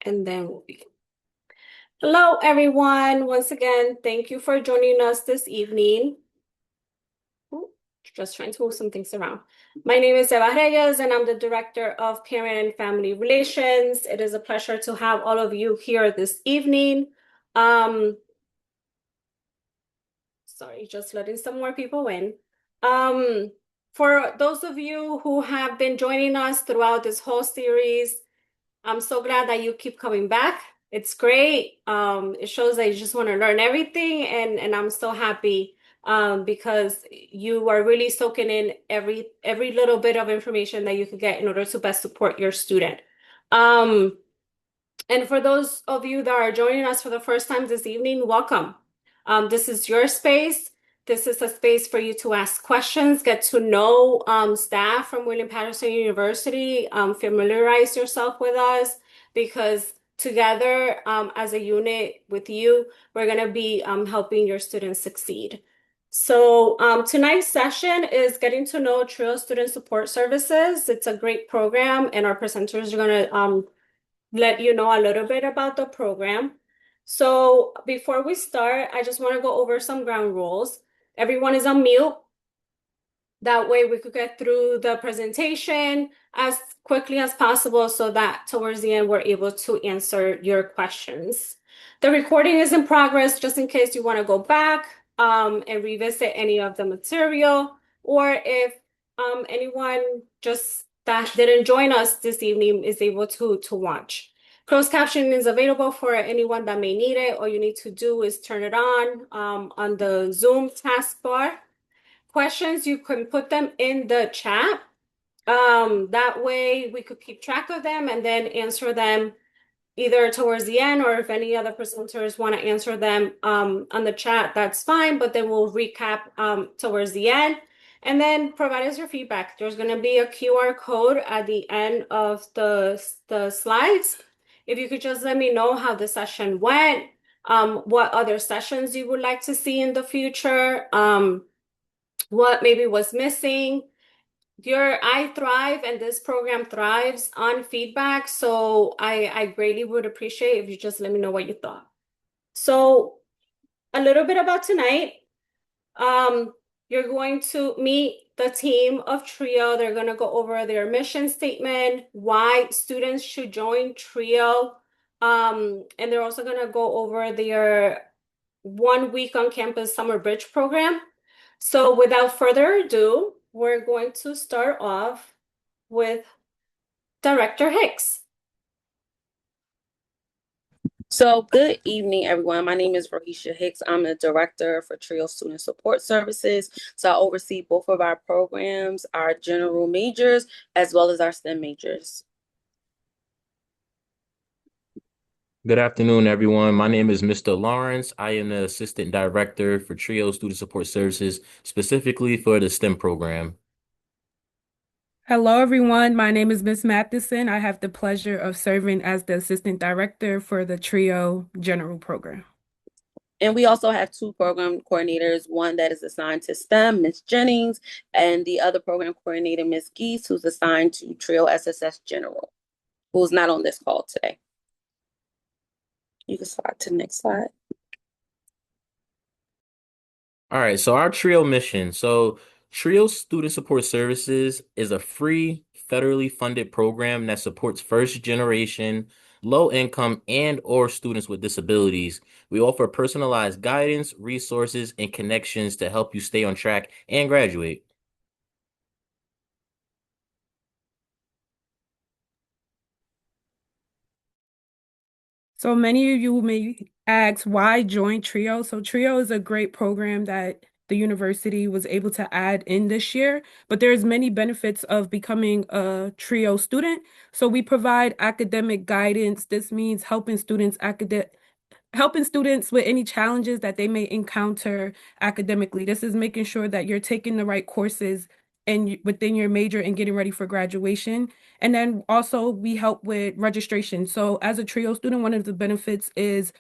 And then we'll begin. Hello, everyone. Once again, thank you for joining us this evening. Ooh, just trying to move some things around. My name is Eva Reyes, and I'm the Director of Parent and Family Relations. It is a pleasure to have all of you here this evening. Sorry, just letting some more people in. Um, for those of you who have been joining us throughout this whole series, I'm so glad that you keep coming back. It's great. It shows that you just want to learn everything, and I'm so happy because you are really soaking in every little bit of information that you can get in order to best support your student. Um, and for those of you that are joining us for the first time this evening, welcome. This is your space. This is a space for you to ask questions, get to know staff from William Patterson University, familiarize yourself with us, because together as a unit with you, we're going to be helping your students succeed. So tonight's session is getting to know TRiO Student Support Services. It's a great program, and our presenters are going to let you know a little bit about the program. So before we start, I just want to go over some ground rules. Everyone is on mute. That way we could get through the presentation as quickly as possible so that towards the end we're able to answer your questions. The recording is in progress just in case you want to go back and revisit any of the material, or if anyone just that didn't join us this evening is able to watch. Closed captioning is available for anyone that may need it. All you need to do is turn it on the Zoom taskbar. Questions, you can put them in the chat. That way we could keep track of them and then answer them either towards the end, or if any other presenters want to answer them on the chat, that's fine, but then we'll recap towards the end. And then provide us your feedback. There's going to be a QR code at the end of the slides. If you could just let me know how the session went, what other sessions you would like to see in the future, what maybe was missing. I thrive and this program thrives on feedback. So I greatly would appreciate if you just let me know what you thought. So a little bit about tonight. You're going to meet the team of TRiO. They're going to go over their mission statement, why students should join TRiO. And they're also going to go over their 1 week on campus summer bridge program. So without further ado, we're going to start off with Director Hicks. So, good evening, everyone. My name is Raisha Hicks. I'm the director for TRiO Student Support Services. So, I oversee both of our programs, our general majors, as well as our STEM majors. Good afternoon, everyone. My name is Mr. Lawrence. I am the Assistant Director for TRiO Student Support Services, specifically for the STEM program. Hello, everyone. My name is Ms. Matheson. I have the pleasure of serving as the Assistant Director for the TRiO General Program. And we also have two program coordinators, one that is assigned to STEM, Ms. Jennings, and the other program coordinator, Ms. Geese, who's assigned to TRiO SSS General, who's not on this call today. You can slide to the next slide. All right, so our TRiO mission. So TRiO Student Support Services is a free, federally funded program that supports first generation, low income, and/or students with disabilities. We offer personalized guidance, resources, and connections to help you stay on track and graduate. So many of you may ask, why join TRiO? So TRiO is a great program that the university was able to add in this year, but there's many benefits of becoming a TRiO student. So we provide academic guidance. This means helping students with any challenges that they may encounter academically. This is making sure that you're taking the right courses and within your major and getting ready for graduation. And then also we help with registration. So as a TRiO student, one of the benefits is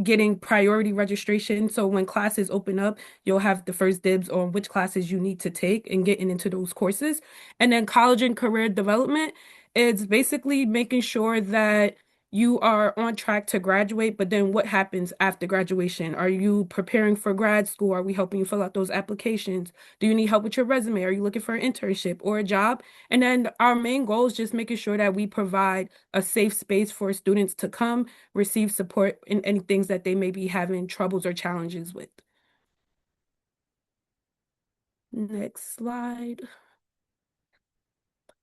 getting priority registration. So when classes open up, you'll have the first dibs on which classes you need to take and getting into those courses. And then college and career development is basically making sure that you are on track to graduate, but then what happens after graduation? Are you preparing for grad school? Are we helping you fill out those applications? Do you need help with your resume? Are you looking for an internship or a job? And then our main goal is just making sure that we provide a safe space for students to come receive support in any things that they may be having troubles or challenges with. Next slide.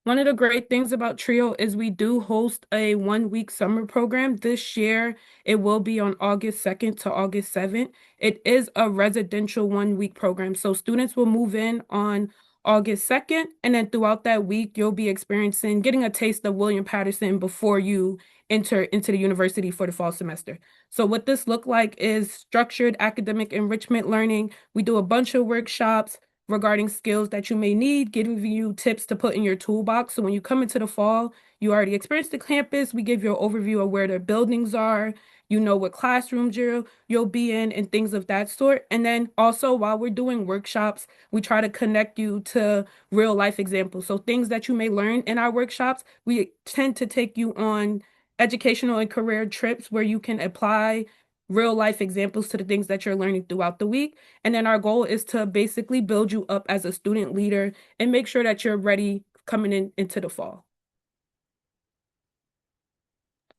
One of the great things about TRiO is we do host a 1 week summer program. This year, it will be on August 2nd to August 7th. It is a residential 1 week program. So students will move in on August 2nd, and then throughout that week, you'll be experiencing getting a taste of William Patterson before you enter into the university for the fall semester. So what this look like is structured academic enrichment learning. We do a bunch of workshops regarding skills that you may need, giving you tips to put in your toolbox. So when you come into the fall, you already experienced the campus. We give you an overview of where the buildings are. You know what classrooms you'll be in and things of that sort. And then also while we're doing workshops, we try to connect you to real life examples. So things that you may learn in our workshops, we tend to take you on educational and career trips where you can apply real life examples to the things that you're learning throughout the week. And then our goal is to basically build you up as a student leader and make sure that you're ready coming into the fall.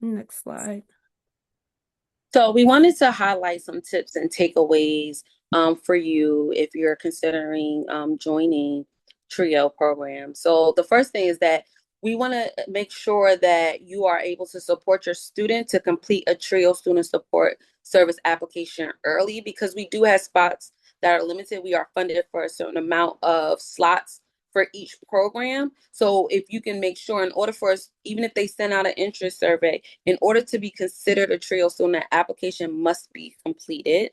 Next slide. So we wanted to highlight some tips and takeaways for you if you're considering joining TRiO program. So the first thing is that we want to make sure that you are able to support your student to complete a TRiO student support service application early, because we do have spots that are limited. We are funded for a certain amount of slots for each program. So if you can make sure, in order for us, even if they send out an interest survey, in order to be considered a TRiO student, that application must be completed.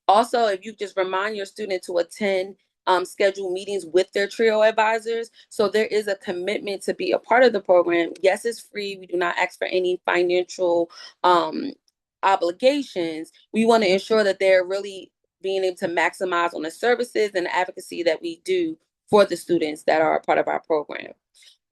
Also, if you just remind your student to attend scheduled meetings with their TRiO advisors. So there is a commitment to be a part of the program. Yes, it's free. We do not ask for any financial obligations. We want to ensure that they're really being able to maximize on the services and the advocacy that we do for the students that are a part of our program.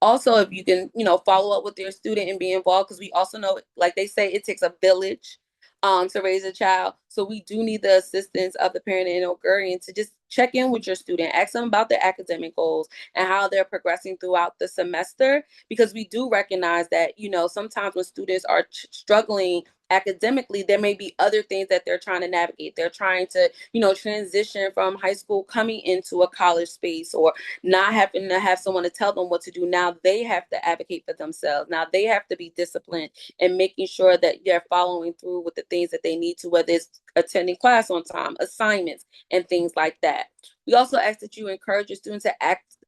Also, if you can, follow up with your student and be involved, because we also know, like they say, it takes a village to raise a child. So we do need the assistance of the parent and guardian to just check in with your student, ask them about their academic goals and how they're progressing throughout the semester, because we do recognize that, sometimes when students are struggling academically, there may be other things that they're trying to navigate. They're trying to, transition from high school coming into a college space, or not having to have someone to tell them what to do. Now they have to advocate for themselves. Now they have to be disciplined and making sure that they're following through with the things that they need to, whether it's attending class on time, assignments, and things like that. We also ask that you encourage your students to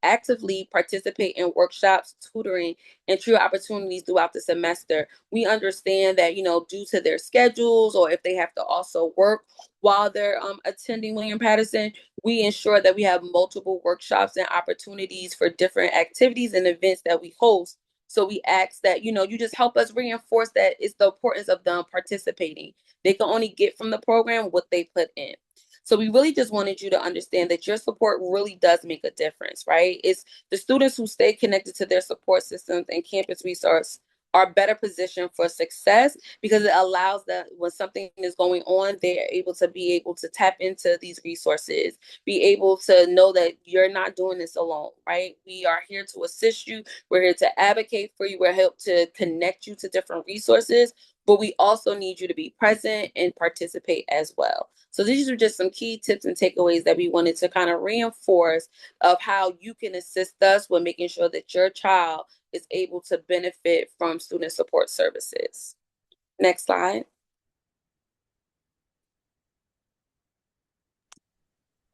actively participate in workshops, tutoring, and TRiO opportunities throughout the semester. We understand that, due to their schedules, or if they have to also work while they're attending William Patterson, we ensure that we have multiple workshops and opportunities for different activities and events that we host. So we ask that, you just help us reinforce that it's the importance of them participating. They can only get from the program what they put in. So we really just wanted you to understand that your support really does make a difference, right? It's the students who stay connected to their support systems and campus resource are better positioned for success, because it allows that when something is going on, they're able to tap into these resources, be able to know that you're not doing this alone, right? We are here to assist you. We're here to advocate for you. We're here to connect you to different resources, but we also need you to be present and participate as well. So these are just some key tips and takeaways that we wanted to kind of reinforce of how you can assist us with making sure that your child is able to benefit from student support services. Next slide.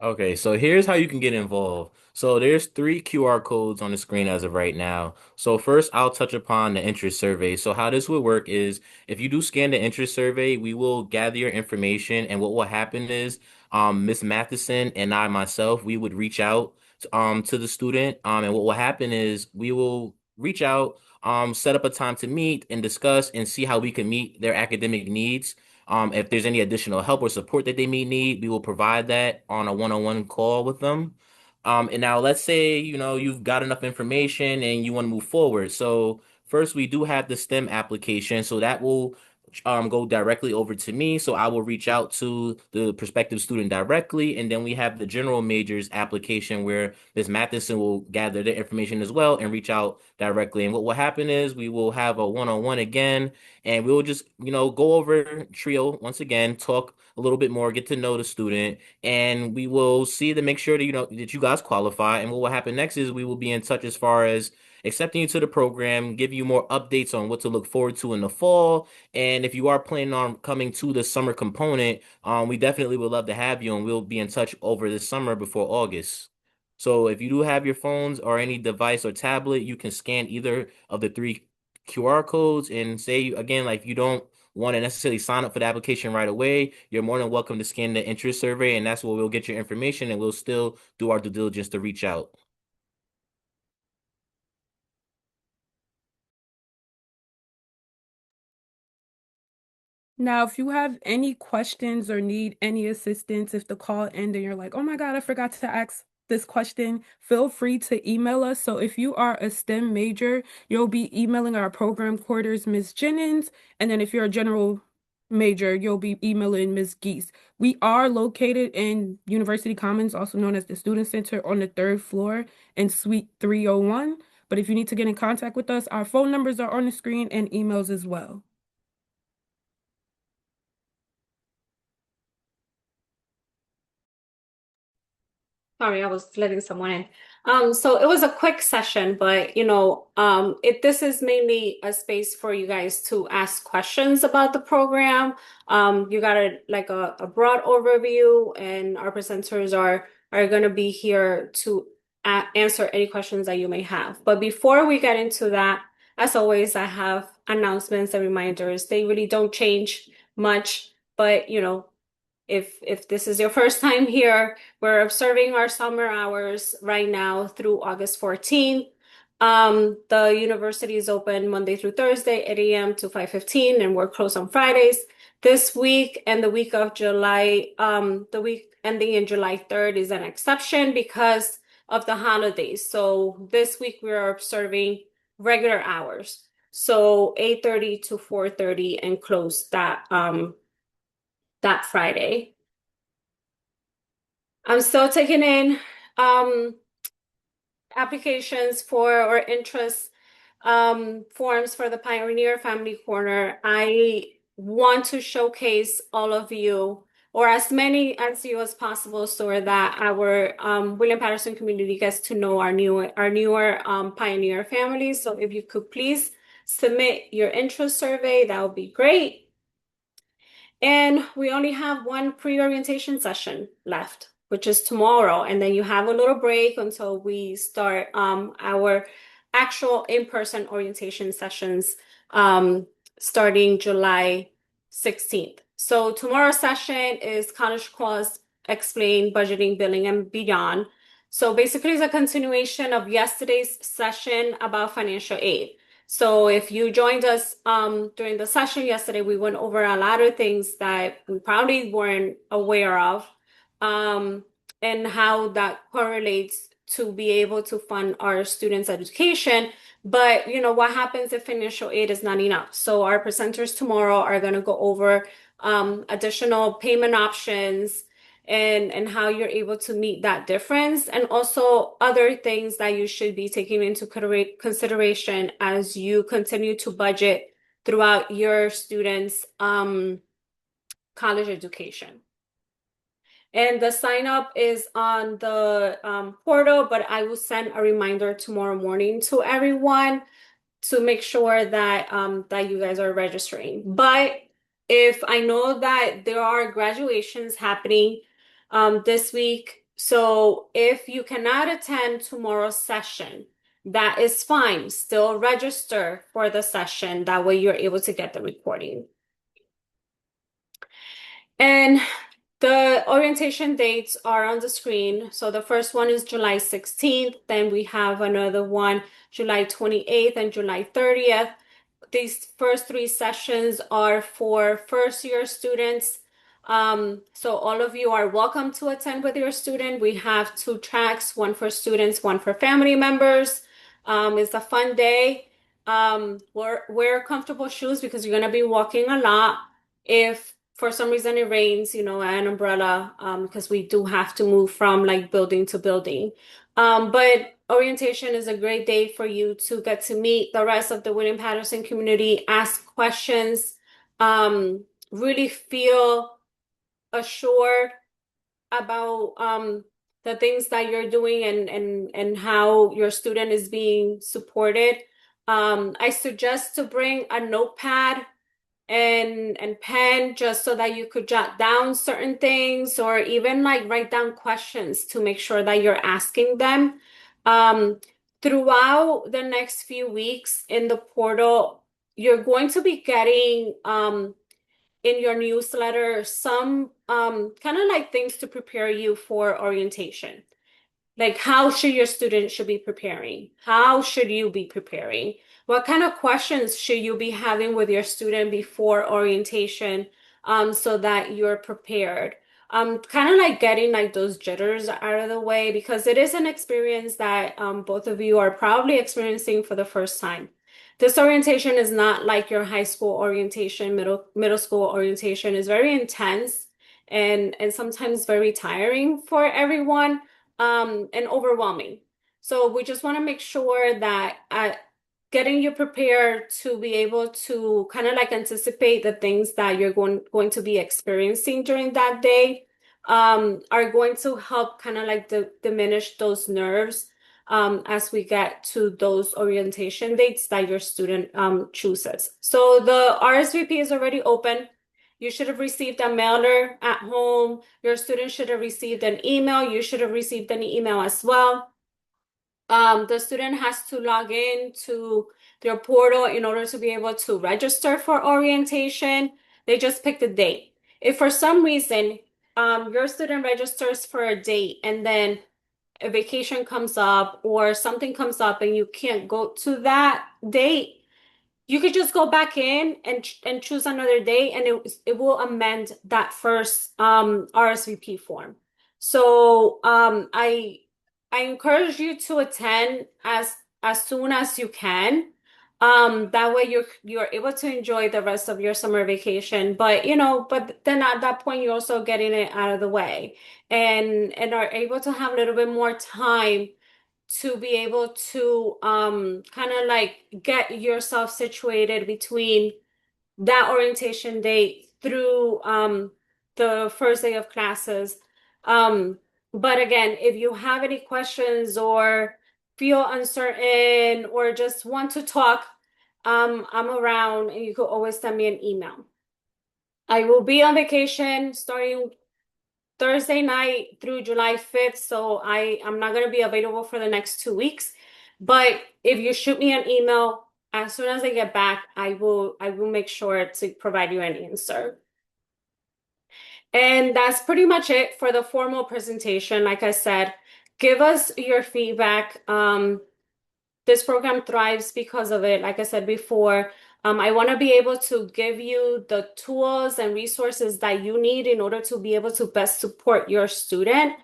Okay, so here's how you can get involved. So there's 3 QR codes on the screen as of right now. So first, I'll touch upon the interest survey. So how this would work is, if you do scan the interest survey, we will gather your information, and what will happen is, Miss Matheson and I myself, we would reach out to the student. And what will happen is we will reach out, set up a time to meet and discuss and see how we can meet their academic needs. If there's any additional help or support that they may need, we will provide that on a one-on-one call with them. And now let's say, you've got enough information and you want to move forward. So first we do have the STEM application, so that will go directly over to me. So I will reach out to the prospective student directly, and then we have the general majors application where Ms. Matheson will gather the information as well and reach out directly. And what will happen is we will have a one-on-one again, and we will just, go over TRiO once again, talk a little bit more, get to know the student, and we will see to make sure that that you guys qualify. And what will happen next is we will be in touch as far as accepting you to the program, give you more updates on what to look forward to in the fall. And if you are planning on coming to the summer component, we definitely would love to have you, and we'll be in touch over this summer before August. So if you do have your phones or any device or tablet, you can scan either of the three QR codes and say again, like if you don't want to necessarily sign up for the application right away, you're more than welcome to scan the interest survey, and that's where we'll get your information, and we'll still do our due diligence to reach out. Now, if you have any questions or need any assistance, if the call ended and you're like, oh my God, I forgot to ask this question, feel free to email us. So if you are a STEM major, you'll be emailing our program coordinators, Ms. Jennings. And then if you're a general major, you'll be emailing Ms. Geese. We are located in University Commons, also known as the Student Center, on the 3rd floor in Suite 301. But if you need to get in contact with us, our phone numbers are on the screen and emails as well. Sorry, I was letting someone in. So it was a quick session, but this is mainly a space for you guys to ask questions about the program. You got a broad overview, and our presenters are going to be here to answer any questions that you may have. But before we get into that, as always, I have announcements and reminders. They really don't change much, but if this is your first time here, we're observing our summer hours right now through August 14th. The university is open Monday through Thursday, 8 a.m. to 5:15, and we're closed on Fridays. This week and the week of July, the week ending in July 3rd is an exception because of the holidays. So this week we are observing regular hours. So 8:30 to 4:30 and close that Friday. I'm still taking in applications for or interest forms for the Pioneer Family Corner. I want to showcase all of you or as many as you as possible so that our William Patterson community gets to know our newer Pioneer families. So if you could please submit your interest survey, that would be great. And we only have one pre-orientation session left, which is tomorrow. And then you have a little break until we start our actual in-person orientation sessions starting July 16th. So tomorrow's session is College Costs Explain Budgeting, Billing, and Beyond. So basically it's a continuation of yesterday's session about financial aid. So if you joined us during the session yesterday, we went over a lot of things that we probably weren't aware of, and how that correlates to be able to fund our students' education. But what happens if financial aid is not enough? So our presenters tomorrow are going to go over additional payment options and how you're able to meet that difference, and also other things that you should be taking into consideration as you continue to budget throughout your students' college education. And the sign up is on the portal, but I will send a reminder tomorrow morning to everyone to make sure that that you guys are registering. But if I know that there are graduations happening this week, so if you cannot attend tomorrow's session, that is fine. Still register for the session. That way you're able to get the recording. And the orientation dates are on the screen. So the first one is July 16th. Then we have another one, July 28th and July 30th. These first three sessions are for first year students. So all of you are welcome to attend with your student. We have two tracks, one for students, one for family members. It's a fun day. wear comfortable shoes because you're gonna be walking a lot. If for some reason it rains, an umbrella, because we do have to move from like building to building. But orientation is a great day for you to get to meet the rest of the William-Paterson community, ask questions, really feel assured about the things that you're doing and how your student is being supported. I suggest to bring a notepad and pen just so that you could jot down certain things or even like write down questions to make sure that you're asking them. Um, Throughout the next few weeks in the portal, you're going to be getting in your newsletter some kind of like things to prepare you for orientation. Like how should your student should be preparing? How should you be preparing? What kind of questions should you be having with your student before orientation so that you're prepared? Kind of like getting like those jitters out of the way because it is an experience that both of you are probably experiencing for the first time. This orientation is not like your high school orientation, middle school orientation. Is very intense and sometimes very tiring for everyone and overwhelming. So we just want to make sure that getting you prepared to be able to kind of like anticipate the things that you're going to be experiencing during that day are going to help kind of like diminish those nerves as we get to those orientation dates that your student chooses. So the RSVP is already open. You should have received a mailer at home. Your student should have received an email. You should have received an email as well. The student has to log in to their portal in order to be able to register for orientation. They just pick the date. If for some reason your student registers for a date and then a vacation comes up or something comes up and you can't go to that date, you could just go back in and choose another day and it will amend that first RSVP form. So I encourage you to attend as soon as you can. That way you're able to enjoy the rest of your summer vacation. But then at that point you're also getting it out of the way and are able to have a little bit more time to be able to kind of like get yourself situated between that orientation date through the first day of classes. But again, if you have any questions or feel uncertain or just want to talk, I'm around and you could always send me an email. I will be on vacation starting Thursday night through July 5th, so I'm not going to be available for the next 2 weeks. But if you shoot me an email, as soon as I get back, I will make sure to provide you an answer. And that's pretty much it for the formal presentation. Like I said, give us your feedback. This program thrives because of it. Like I said before, I want to be able to give you the tools and resources that you need in order to be able to best support your student.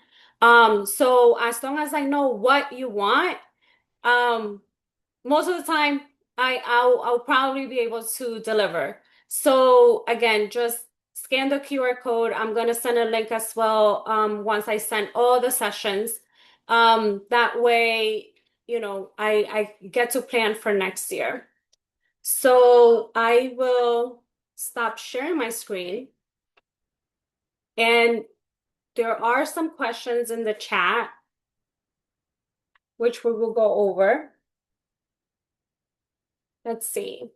So as long as I know what you want, um, most of the time I'll probably be able to deliver. So again, just scan the QR code. I'm gonna send a link as well once I send all the sessions. That way, I get to plan for next year. So I will stop sharing my screen. And there are some questions in the chat, which we will go over. Let's see.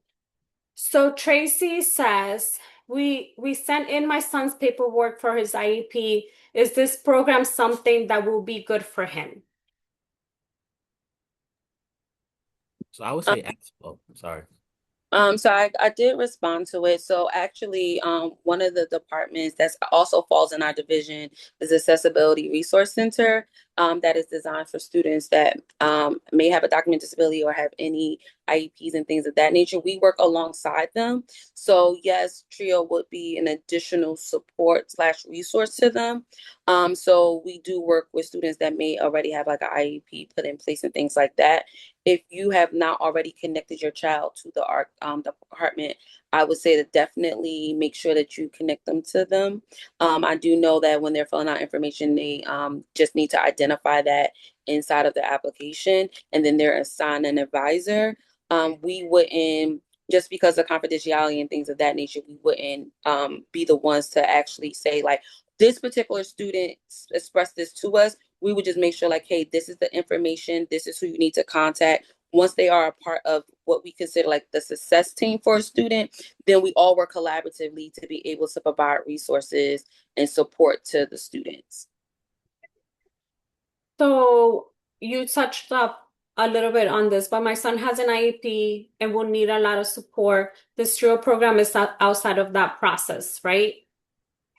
So Tracy says, we sent in my son's paperwork for his IEP. Is this program something that will be good for him? So I would say, oh, sorry. So I did respond to it. So actually, one of the departments that also falls in our division is Accessibility Resource Center. that is designed for students that may have a document disability or have any IEPs and things of that nature. We work alongside them. So yes, TRiO would be an additional support slash resource to them. So we do work with students that may already have like an IEP put in place and things like that. If you have not already connected your child to the art department, I would say to definitely make sure that you connect them to them. I do know that when they're filling out information, they just need to identify that inside of the application, and then they're assigned an advisor. We wouldn't, just because of confidentiality and things of that nature, we wouldn't be the ones to actually say like, this particular student expressed this to us. We would just make sure like, hey, this is the information, this is who you need to contact. Once they are a part of what we consider like the success team for a student, then we all work collaboratively to be able to provide resources and support to the students. So you touched up a little bit on this, but my son has an IEP and will need a lot of support. This TRiO program is not outside of that process, right?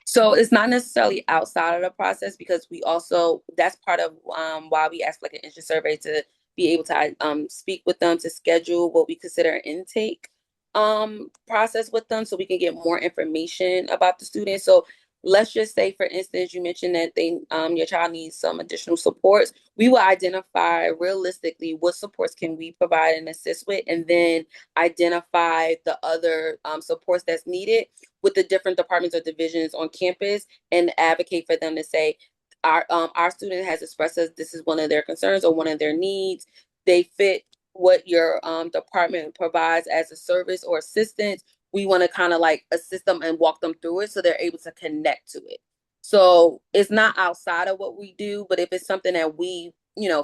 So it's not necessarily outside of the process, because we also, that's part of why we ask like an interest survey to be able to speak with them to schedule what we consider an intake process with them, so we can get more information about the student. So let's just say, for instance, you mentioned that they your child needs some additional supports. We will identify realistically what supports can we provide and assist with, and then identify the other supports that's needed with the different departments or divisions on campus, and advocate for them to say, our student has expressed us, this is one of their concerns or one of their needs. They fit what your department provides as a service or assistance. We want to kind of like assist them and walk them through it so they're able to connect to it. So it's not outside of what we do, but if it's something that we,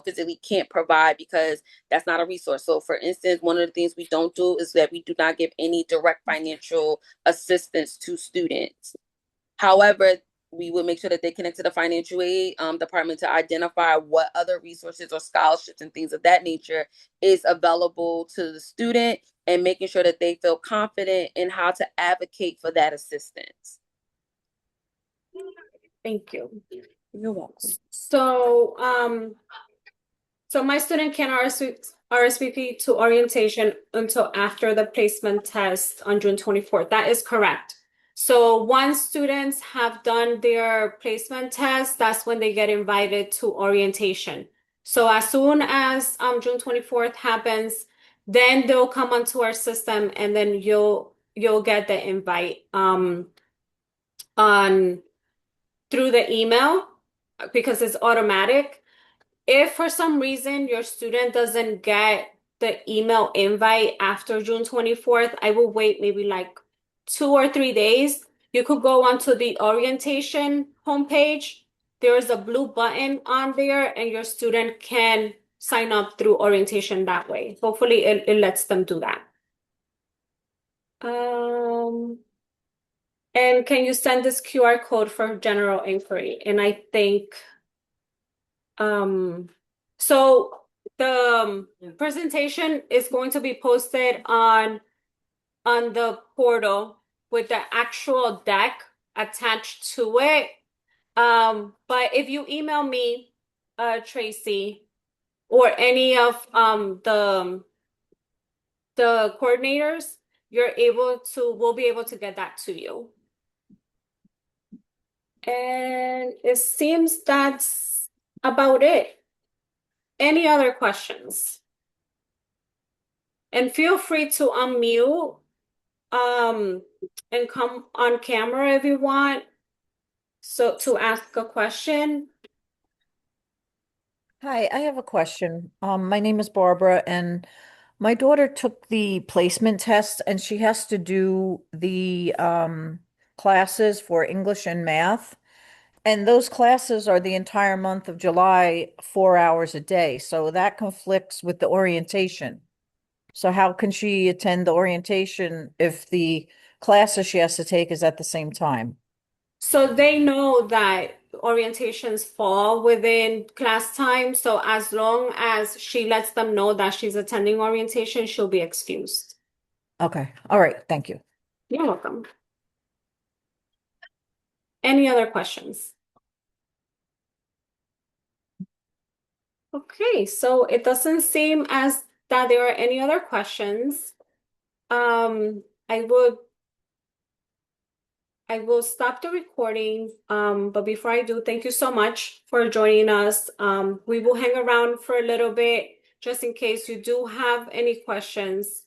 physically can't provide because that's not a resource. So for instance, one of the things we don't do is that we do not give any direct financial assistance to students. However, we will make sure that they connect to the financial aid department to identify what other resources or scholarships and things of that nature is available to the student, and making sure that they feel confident in how to advocate for that assistance. Thank you. You're welcome. So my student can RSVP to orientation until after the placement test on June 24th. That is correct. So once students have done their placement test, that's when they get invited to orientation. So as soon as June 24th happens, then they'll come onto our system, and then you'll get the invite on through the email, because it's automatic. If for some reason your student doesn't get the email invite after June 24th, I will wait maybe like 2 or 3 days. You could go onto the orientation homepage. There is a blue button on there, and your student can sign up through orientation that way. Hopefully it lets them do that. And can you send this QR code for general inquiry? And I think so the presentation is going to be posted on the portal with the actual deck attached to it. But if you email me, Tracy, or any of the coordinators, we'll be able to get that to you. And it seems that's about it. Any other questions? And feel free to unmute and come on camera if you want, so to ask a question. Hi, I have a question. My name is Barbara, and my daughter took the placement test, and she has to do the classes for English and math. And those classes are the entire month of July, 4 hours a day. So that conflicts with the orientation. So how can she attend the orientation if the classes she has to take is at the same time? So they know that orientations fall within class time. So as long as she lets them know that she's attending orientation, she'll be excused. Okay. All right. Thank you. You're welcome. Any other questions? Okay, so it doesn't seem as that there are any other questions. I will stop the recording. But before I do, thank you so much for joining us. We will hang around for a little bit just in case you do have any questions.